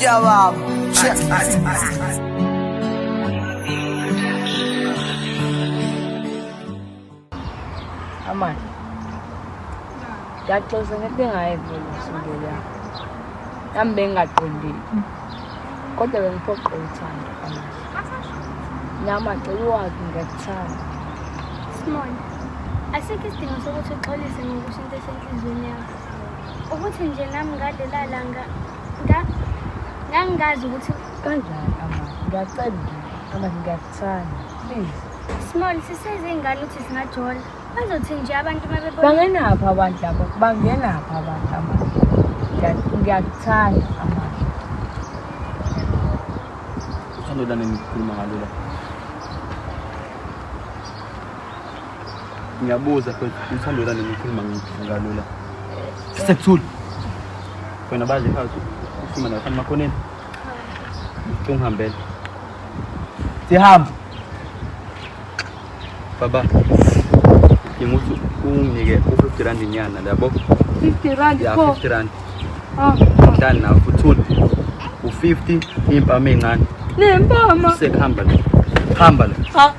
Media Wab. Aman. Yaxoxa ngekengayivela singela. Nami bengaqondile. Kodwa bengiphoqa uthando aman. Nama celiwakhe ngiyakuthanda. Small. Asikho isidingo sokuthi uxolise ngokusho into esenhlizweni yakho. Ukuthi nje nami ngalela langa ngangazi ukuthi Kanjani aman? Ngiyacela aman ngiyakuthanda. Please. Small sisezingane ukuthi singajola. Bazothi nje abantu mabebona Bangenaphi abantu labo? Bangenaphi abantu aman? Ngiyakuthanda aman. Uthando lana ngikhuluma ngalo la. Ngiyabuza futhi uthando lana ngikhuluma ngalo la. Sekuthula. Wena bazi ekhaya ufuna nawe makhoneni. Ungihambele. Sihamba. Baba. Ngimuthi unginike u50 inyana yabo. 50 rand Ya pho. 50 rand. Ah. Nawe uthula. U50 impama encane. Nempama. Sekuhamba la. Hamba la. Ha.